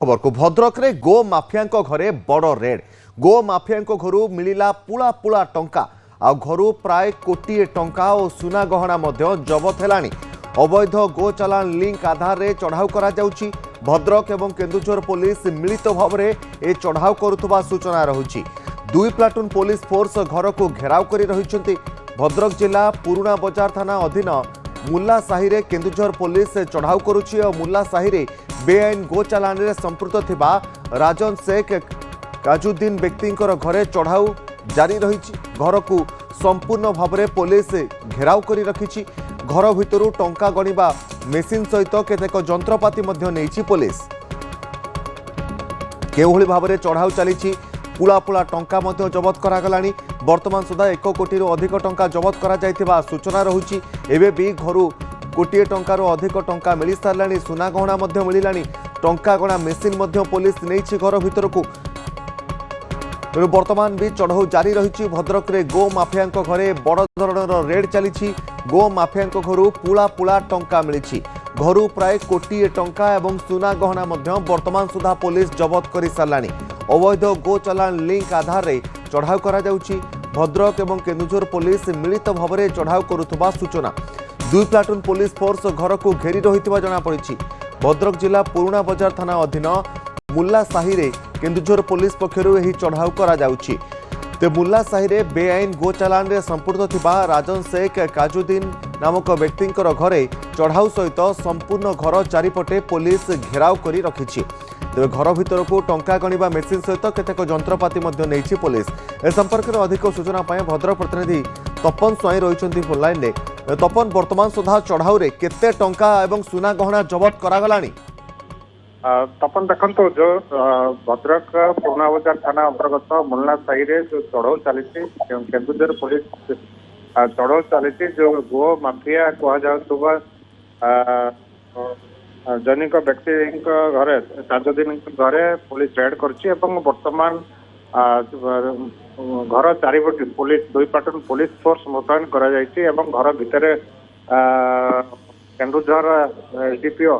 खबर को भद्रक रे गो माफिया घरे बड़ रेड गो माफिया घर मिला पुला पुला टंका आ घर प्राय कोटिए टंका और सुना गहना जबत है। अवैध गो चालान लिंक आधार रे चढ़ाऊ करा जाउची। भद्रक एवं केन्दुझर पुलिस मिलित भाव में ए चढ़ाऊ करुवा सूचना रही। दुई प्लाटून पुलिस फोर्स घर को घेराव कर रही। भद्रक जिला पुराणा बजार थाना अधीन मुल्ला साही रे केन्दुझर पुलिस चढ़ाऊ करुची और मुल्ला साही रे बेआईन गो चालान रे संपृक्त थिबा राजन शेख काजुद्दीन व्यक्ति घरे चढ़ाऊ जारी रही। घर को संपूर्ण भाव में पुलिस घेराव कर रखी। घर भितर टंका गणिबा मेसीन सहित केतेक जंत्रपाति नहीं पुलिस। केउभली भाव में चढ़ाऊ चली पुला पुला टंका जबत करागलानी। वर्तमान सुधा 1 कोटी अधिक टंका जबत करा जायथिबा सूचना रहुची। एबे भी घरू कोटिए टंकार अधिक टंका मिल सारानी। सुना गहना मिलला। टंका गणा मेसीन पुलिस नहीं घर भितर को। तेणु वर्तमान भी चढ़ाऊ जारी रही। भद्रक रे गो माफिया घरे बड़ धरणर रेड चली। गो माफिया घर पुला पुला टंका मिली। घर प्राय कोटिए टंका एवं सुना गहना वर्तमान सुधा पुलिस जबत कर सारानी। अवैध गो चालान लिंक आधार रे चढ़ाऊ करा जाउची। भद्रक एवं केन्दुझर पुलिस मिलित भाव में चढ़ाऊ करुवा सूचना। दुई प्लाटून पुलिस फोर्स घर को घेरी रही जनापड़ी। भद्रक जिला पुराणा बजार थाना अधीन मुल्ला साही रे केन्दुझर पुलिस पक्षरु एही चढ़ाऊ करा जाउची। ते मुल्ला साही रे बेआईन गो चालान रे संपृक्त थिबा राजन शेख काजुद्दीन नामक व्यक्ति घरे चढ़ाऊ सहित संपूर्ण घर चारिपटे पुलिस घेराव कर रखी। तेज घर भितर को टंका गणिबा मेसीन सहित केतेक जंत्रपाति नहीं पुलिस। ए संपर्क में अधिक सूचना भद्रक प्रतिनिधि तपन स्वाई रही फोनलाइन में। तपन वर्तमान सुधा चढ़ाऊ रे केते टंका एवं सुना गहना जबत करागलानी? तपन देखो जो भद्रक पुराणा बजार थाना अंतर्गत मुल्ला साही रे जो चढ़ाऊ चली केन्दुझर पुलिस चढ़ाऊ चली। जो गो माफिया कहुवा जनिक व्यक्ति घरे ताजुद्दीन घरे पुलिस रेड कर वर्तमान घर चारिपटी पुलिस दुई प्लाटून पुलिस फोर्स मुतयन घर भितर केन्दुझर एसडीपीओ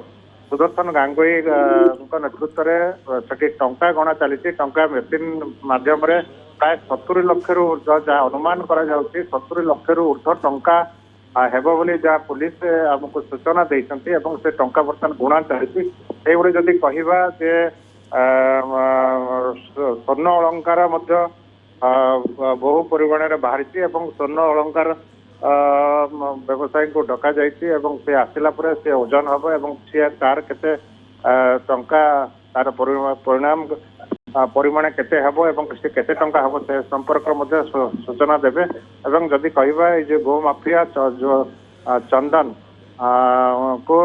सुदर्शन गांगुई नेतृत्व में सेठी टंका गणा चली। टंका मेसीन माध्यम प्राय 70 लाख रु अनुमान करा 70 लाख रु ऊर्ध्व टंका हेबो बोली जहाँ पुलिस आमको सूचना देइछंती एवं से टंका बर्तमान गुणा चली। सेगुड़ी जदि कहिबा जे स्वर्ण अलंकार बहु परिमाण में बाहरी स्वर्ण अलंकार व्यवसायी को डका जाइए। से आसला से ओजन हम एवं सी तार केते टंका तार परिणाम परिमाण केते हेबो एवं से केते टंका हेबो से संपर्क मध्य सूचना देबे। एवं जदि कहिबा ए जे गो माफिया जो चंदन को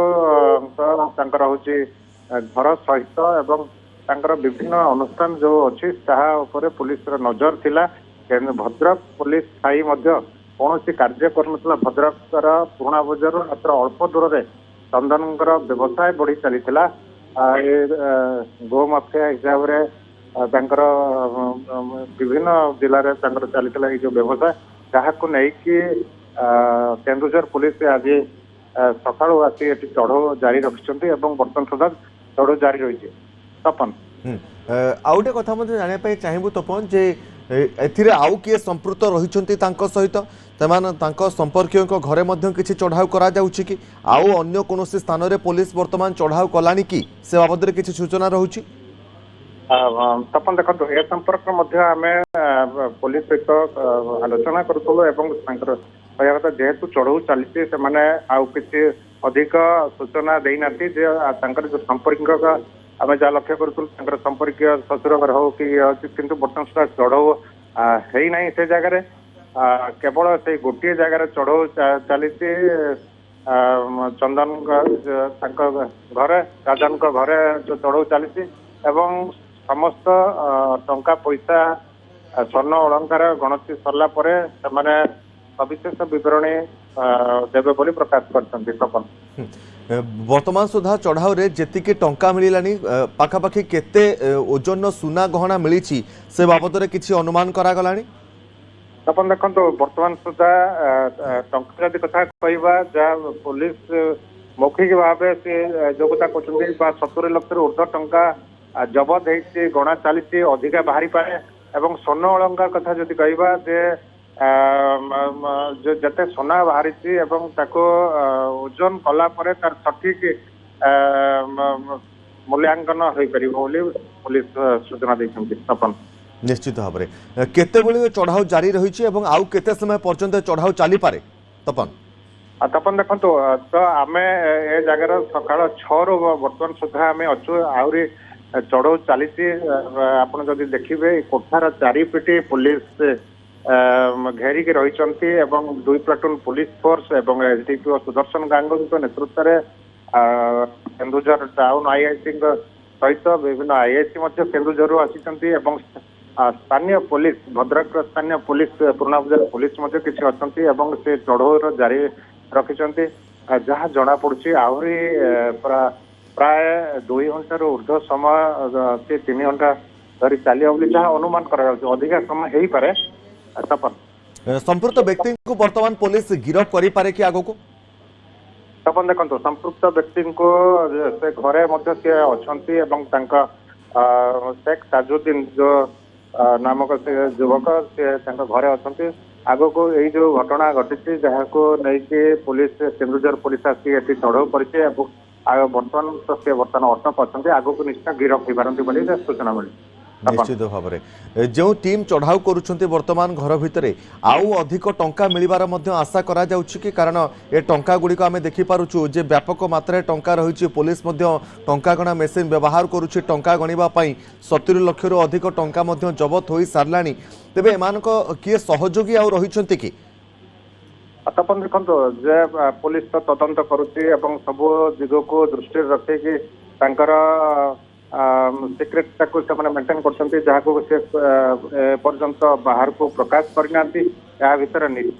तांकर होची घर सहित एवं तांकर विभिन्न अनुष्ठान जो अच्छी ताहा उपरे पुलिस नजर थिला। भद्रक पुलिस थाई मध्य कौन कार्य कर भद्रक पुराणा बजार मात्र अल्प दूर से चंदन व्यवसाय बढ़ी चली गो माफिया हिसाब से विभिन्न जिले में चली जो व्यवसाय जहाँ को लेकिन केन्दुझर पुलिस आज सका आसी चढ़ाऊ जारी रखिंट बर्तमान सुधा चढ़ाऊ जारी रही। तपन आउ गोटे कथा जानापी चाहबू तपन जे एथिरे आउ किए संपृक्त रही सहित संपर्क घरे किसी चढ़ाऊ करा जाउछि कि आउ अन्य कोनोसी स्थान रे पुलिस वर्तमान चढ़ाऊ कलानी कि से बाबद किसी सूचना रहुछि? तपन देखो ए संपर्क आम पुलिस सहित आलोचना करूँ जेहेतु चढ़ाऊ चली आउ किसी अधिक सूचना देना जो संपर्क आम जहाँ लक्ष्य करूँ संपर्क शशुर घर हो कि किंतु बर्तमान सुधा चढ़ाऊ है से जगह केवल से गोटे जगार चढ़ाऊ चली चंदन घरे राजन घरे जो चढ़ाऊ चली समस्त टंका पैसा स्वर्ण अलंकार गणति सरला सविशेष विवरणी देवे बोली प्रकाश करछंती। तपन वर्तमान सुधा चढ़ाऊ रे जेतिकी टंका मिलानी पाखापाखि केते ओजन सुना गहना मिली से बाबद रे किछि अनुमान करा गलानी? तपन देखो वर्तमान सुधा टंका जदि कथा कहवा जहाँ पुलिस मौखिक भाव से जोगता कर 70 लाख ऊर्ध्व टंका जबत होती गणा चली अधिका बाहरी पाए एवं स्वर्ण अलंकार कथा जदि कहवा जे जते सोना बाहरी ओजन कला परे तार सठिक मूल्यांकन हो पार पुलिस सूचना देते। तपन निश्चित भाव में केते चढ़ाऊ जारी रही आउ केते समय पर्यंत चढ़ाऊ चली पारे तपन तपन देखो तो आम ए जगार सकाल 6 रु बर्तमान सुधा आम अच्छु आहरी चढ़ाऊ चली आप देखिए कोठार चारिपिटी पुलिस घेरिक रही 2 प्लाटून पुलिस फोर्स एवं एसडीपीओ सुदर्शन गांगुली नेतृत्व में केन्दुझर टाउन आईआईसी सहित विभिन्न आईआईसी केन्दुझर आसी स्थानीय पुलिस भद्रक स्थानीय पुलिस पुराना बजार पुलिस किसी अच्छा से चढ़ौर जारी रखिंट जहाँ जना पड़ी आहरी प्राय 2 घंटा ऊर्ध्व समय से 3 घंटा धरी चलिए बोली जहाँ अनुमान अधिका समय हो पारे। तपन संपृक्त व्यक्ति को वर्तमान पुलिस गिरफ्त करि पारे कि आगो को तपन देखो संपृक्त व्यक्ति को से घरे अच्छा शेख ताजुद्दीन जो नामक से युवक से घरे अच्छा आगो को यही जो घटना घटी जहाँ को लेकिन पुलिस केन्दुझर पुलिस आसी चढ़ाऊ कर बर्तमान तो सी बर्तमान अटक अच्छा आगो को निश्चय गिरफ्त हो पारती सूचना मिली। निश्चित भाव में जो टीम चढ़ाऊ करुँच वर्तमान घर भितर आउ अधिक टंका मिलबार आशा करा जाउछि कि कारण ए टंका गुड़िक आम देखिपुँ जे व्यापक मात्रा टंका रही पुलिस टंका गणा मेसीन व्यवहार करुछि टंका गणिबा पई 70 लाख रु अधिक टंका जबत हो साराणी तेबे एमानक किए सहयोगी आउ रहिछन्ति कि तपन देखो जे पुलिस तो तदंत करुछि एवं सब दिग को दृष्टि रखिकी सिक्रेट मेंटेन करते जहाँ को से पर्यंत बाहर को प्रकाश करना भर निश्चय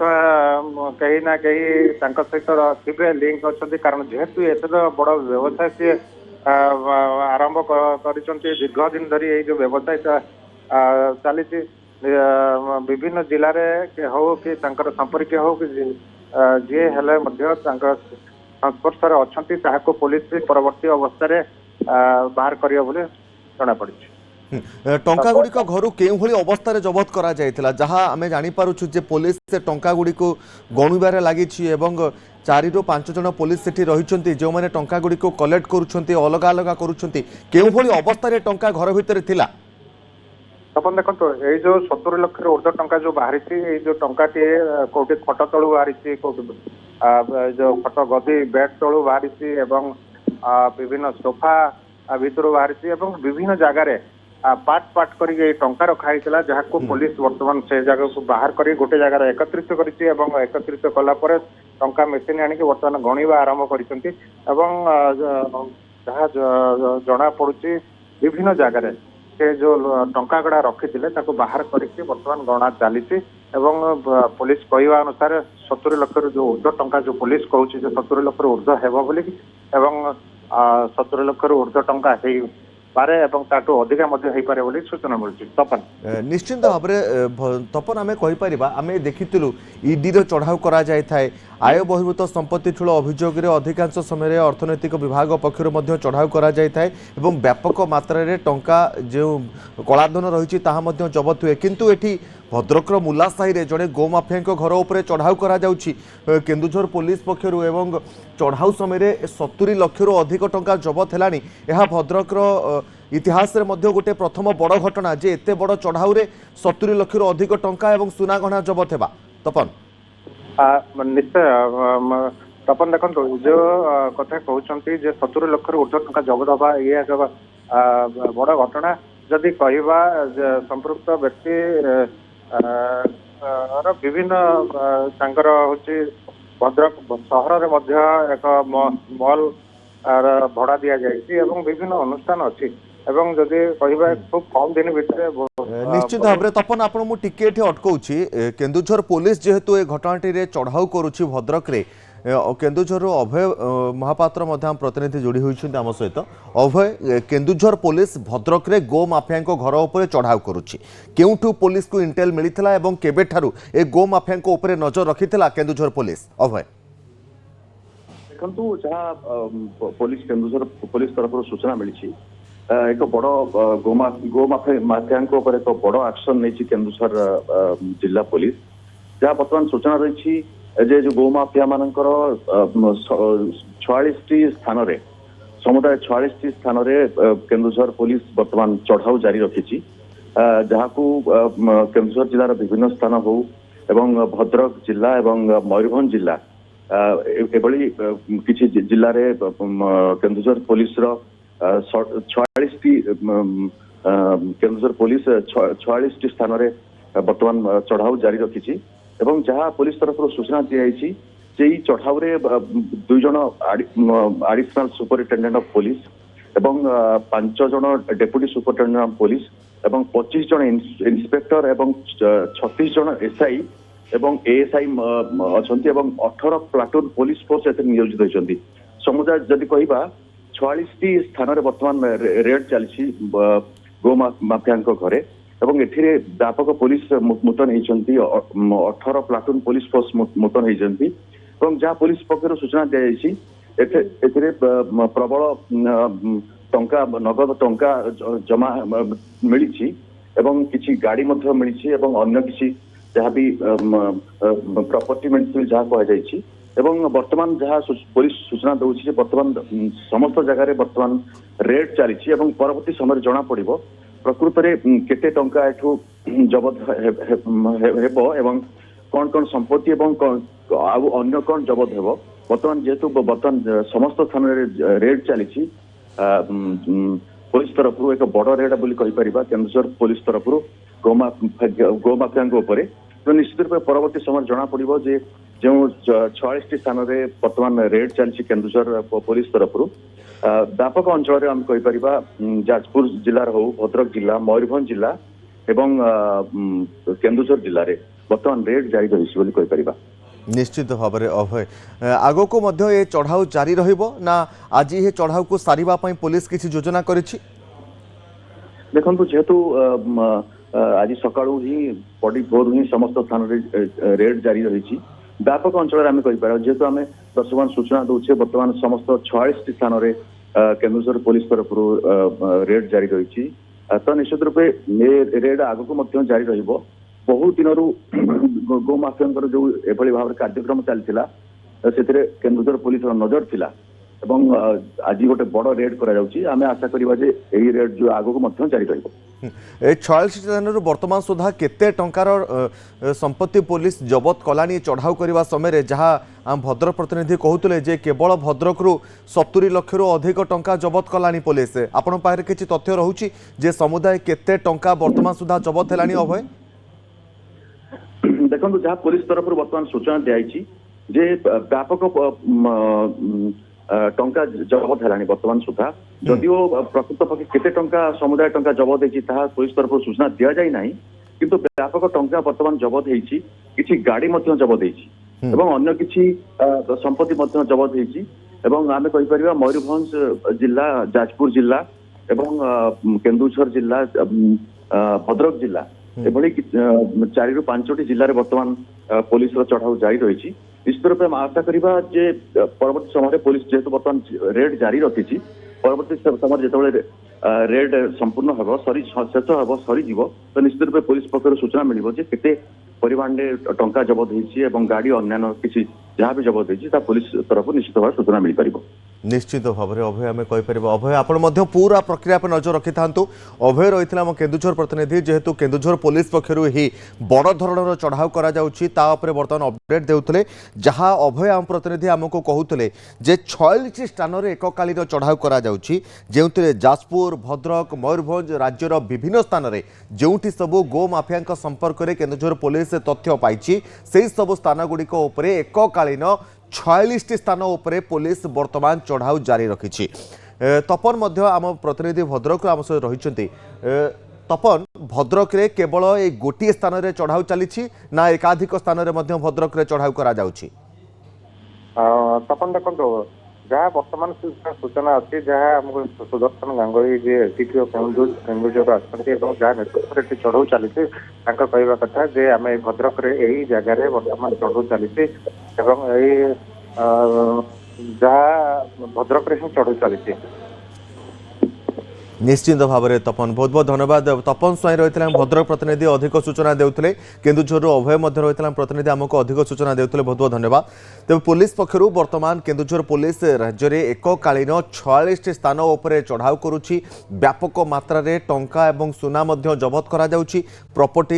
कहीं ना कहीं सहित थे लिंक अच्छा कारण जेहेतु एत बड़ व्यवसाय सी आरंभ कर दीर्घ दिन धरी ये जो व्यवसाय चली विभिन्न जिले में हो कि संपर्क हो कि जी हेले संस्पर्श अच्छा पुलिस भी परवर्ती अवस्था बाहर करियो बोले जना पड़ी टंका गुड़िक घर केउभली अवस्था जबत करा जायतिला जहां आमे जानि पारुछु जे पुलिस से टंका गुड़िक गणुबारे लागिछि एवं 4 रु 5 जन पुलिस सेठी रहिछन्ति जो माने टंका गुड़िक कलेक्ट करूछन्ति अलग अलग करूछन्ति केउभली अवस्था रे टंका घर भितर थिला अपन देखो ये जो 70 लाख ऊर्ध्व टंका जो बाहरी जो टंकाटी कौटी खट तलू बाहरी जो खट गदी बेड तलू बाहरी एवं विभिन्न सोफा भितर बाहरी विभिन्न जगार पार्ट पार्ट कर टंका रखाई जहाँ को पुलिस वर्तमान से जगह को बाहर कर गोटे जगार एकत्रित एकत्रित कलापर टंका मेसीन आनिक वर्तमान गणिबा आरंभ कर जहाँ जना पड़ुची विभिन्न जगार से जो टंका गड़ा रखी बाहर करके वर्तमान गणा चली पुलिस कहवा अनुसार 70 लाख जो ऊर्ध्व टंका जो पुलिस कहूँ जो 70 लाख ऊर्ध्व हेब बोली 70 लाख ऊर्ध्व टंका हो पारे एवं ताटू अधिका पारे बोली सूचना मिलुछि। तपन निश्चित भाव में तपन आम कहीपर आम देखिलु ईडी चढ़ाऊ करा जाय थाए आय बहिर्भूत संपत्ति ठूल अभियोग अधिकांश समय अर्थनैतिक विभाग पक्षर चढ़ाऊ करा जाय थाए एवं व्यापक मात्रा रे टंका जो कलाधन रही जबत हुए किंतु एठी भद्रक मुलासाही जड़े गोमाफिया घर उपर चढ़ाऊ करा जाउछि केन्दुझर पुलिस पक्षर एवं चढ़ाऊ समय 70 लाख रु अधिक टंका जबत हेलानी यह भद्रक इतिहास गोटे प्रथम बड़ घटना जे एते बड़ चढ़ाऊ 70 लाख रु अधिक टंका एवं सुना गहना जबत हेबा। तपन निश्चय तपन देखो जो कथा कहते 70 लाख ऊर्ध्व टंका जबत हवा ये बड़ घटना जदि कहवा संपृक्त व्यक्ति विभिन्न भद्रक सहर एक मॉल भड़ा दि जाए विभिन्न अनुष्ठान अच्छी जदि कहवा खूब कम दिन भितर निश्चित भाव में तपन आपन मु टिके अटकाउछि केन्दुझर पुलिस जेहेतु ए घटनाटी चढ़ाऊ करुछि भद्रक रे केन्दुझर अभय महापात्र प्रतिनिधि जोड़ी होइछन्ति आम सहित अभय केन्दुझर पुलिस भद्रक रे गो माफिया घर उपर चढ़ाऊ करुछि केउठु पुलिस को इंटेल मिलिथिला एवं केबेठारु ए गो माफिया उपर नजर रखिथिला केन्दुझर पुलिस अभय देखु जहाँ पुलिस केन्दुझर पुलिस तरफ सूचना मिली एक बड़ गोमाफिया एक बड़ एक्शन नहीं केन्दुसर जिला पुलिस जहाँ बर्तमान सूचना रही जो गोमाफिया मानकर 46 स्थान समुदाय 46 स्थान केन्दुसर पुलिस बर्तमान चढ़ाऊ जारी रखी जहाँ को केन्दुसर जिलार विभिन्न स्थान हो एवं भद्रक जिला एवं मयूरभंज जिला एभली किसी जिले में केन्दुसर पुलिस 46 केन्दुसर पुलिस 46 स्थान बर्तमान चढ़ाऊ जारी रखी जहाँ पुलिस तरफ सूचना दी जे चढ़ाऊ दुई जन आडिशनल सुपरिटेडेंट ऑफ पुलिस एवं 5 जन डेप्यूटी सुपरिटेडेंट ऑफ पुलिस एवं 25 जन इंस्पेक्टर एवं 36 जन एसआई एवं एएसआई अच्छा 18 प्लाटून पुलिस फोर्स नियोजित होती समुदाय जदि कहवा 46 स्थान बर्तमान रेड चली गो माफिया घरे एवं एथिरे व्यापक पुलिस मुतन होती 18 प्लाटून पुलिस फोर्स मुतन होती जहाँ पुलिस पक्ष सूचना दी प्रबल टंका नगद टंका जमा मिली एवं किसी गाड़ी मिली अन्य किसी जहाँ भी प्रॉपर्टी मिली जहाँ कहुई एवं वर्तमान जहाँ पुलिस सूचना दूसरी बर्तमान समस्त जगह बर्तमान रेड चली परवर्ती समय जना पड़ प्रकृत में केते टंका एठू जबत एवं कौन कौन संपत्ति एवं अन्य कौन जबत हे बर्तमान जेहेतु बर्तमान समस्त स्थान रेड चली पुलिस तरफ एक बड़ रेड बोली केन्दुसर पुलिस तरफ गोमाफिया तो निश्चित रूप परवर्ती समय जना पड़ो जे जो 46 स्थान बर्तमान रेड चली केन्दुसर पुलिस तरफ व्यापक अंचल आम कहीपर जाजपुर जिलार हो भद्रक जिला मयूरभंज जिला एवं केन्दुसर जिले में बर्तमान रेड जारी रही निश्चित भाव में अभय आग को ये चढ़ाऊ जारी ना आज ये चढ़ाऊ को सारिबा पई पुलिस किसी योजना करिछि देखो जेहेतु आज सका ही बड़ी भोर ही समस्त स्थान रेड जारी रही व्यापक अंचल आम कहीपर जेहेतु आम दर्शक सूचना दूचे बर्तमान समस्त 46 स्थान केन्दुसर पुलिस तरफ रेड जारी रही तो निश्चित रूपे रेड आग को जारी रही बहु दिन गो माफिया जो एभली भाव कार्यक्रम चलता केन्दुसर पुलिस नजर थिला एवं आज गोटे बड़ रेड आम आशा करवा रेड जो आग को जारी रही 46 स्थान वर्तमान सुधा केते टंकार संपत्ति पुलिस जबत कलानी चढ़ाऊ करने समय जहाँ आम भद्रक प्रतिनिधि कहते जे केवल भद्रक 70 लाख रु अधिक टंका जबत कलानी पुलिस आपण पाखे किसी तथ्य रहुची जे समुदाय केते टंका वर्तमान सुधा जबत हेलानी अभय देखो जहाँ पुलिस तरफ बर्तमान सूचना दी जे व्यापक टंका जबत है बर्तमान सुधा जदिओ प्रकृत पक्षे केते टंका समुदाय टंका जबत होता पुलिस तरफ सूचना दि जाए ना किंतु व्यापक टंका बर्तमान जबत होती किसी गाड़ी जबत होती अन्य किसी संपत्ति जबत होती आम कहीपर मयूरभंज जिला जाजपुर जिला एवं केन्दुसर जिला भद्रक जिला एभली 4 ରୁ 5ଟି जिले में बर्तमान पुलिस चढ़ाऊ जारी रही निश्चित रूप में आशा करवा जे परवर्ती समय पुलिस जेहेतु बर्तमान रेड जारी रखी परवर्ती समय जो रेड संपूर्ण हम शेष हम सरीज तो निश्चित रूप पुलिस पक्ष सूचना मिल केते परिमाण में टंका जबत होती गाड़ी अन्य किसी जहाँ भी जबत होती पुलिस तरफ निश्चित भाव सूचना मिल पार निश्चित भाव में अभय आम कहीपर अभय आपण पूरा प्रक्रिया पर नजर रखि था अभय रही आम केन्दुझर प्रतिनिधि जेहेतु केन्दुझर पुलिस पक्षर ही बड़ धरणर चढ़ाऊ कर बर्तमान अपडेट देउथले जहाँ अभय आम प्रतिनिधि आमको कहते जे 46 स्थान एककालीन चढ़ाऊ कर जाजपुर भद्रक मयूरभंज राज्यर विभिन्न स्थान में जोठी सबू गो माफिया संपर्क में केन्दुझर पुलिस तथ्य पाई से सब स्थानगुड़िक एककालीन 46 स्थान उपरे पुलिस वर्तमान चढ़ाऊ जारी रखी तपन आम प्रतिनिधि भद्रक आम सहित रही तपन भद्रक रे केवल ए गोटे स्थान रे चढ़ाऊ चली ना एकाधिक स्थान रे भद्रक रे चढ़ाऊ करा जाउछि तपन देखो जहाँ बर्तमान सूचना अच्छी जहाँ आमको सुदर्शन गांगुली जी एसडीपीओ केन्दुझर आसती जहाँ नेतृत्व चढ़ाऊ चली कहवा कथा जे आम भद्रक यही जगह बर्तमान चढ़ाऊ चली जहाँ भद्रक चढ़ाऊ चली निश्चिंत भाव में तपन बहुत बहुत धन्यवाद तपन स्वाई रही भद्रक प्रतिनिधि अधिक सूचना देते केन्दुझर अभय रही प्रतिनिधि आमको अधिक सूचना देते बहुत बहुत धन्यवाद तेज पुलिस पक्षर बर्तमान केन्दुझर पुलिस राज्य में एककालीन 46 स्थान उपर चढ़ाऊ करुच्ची व्यापक मात्रा रे टंका एवं सुना जबत करा प्रॉपर्टी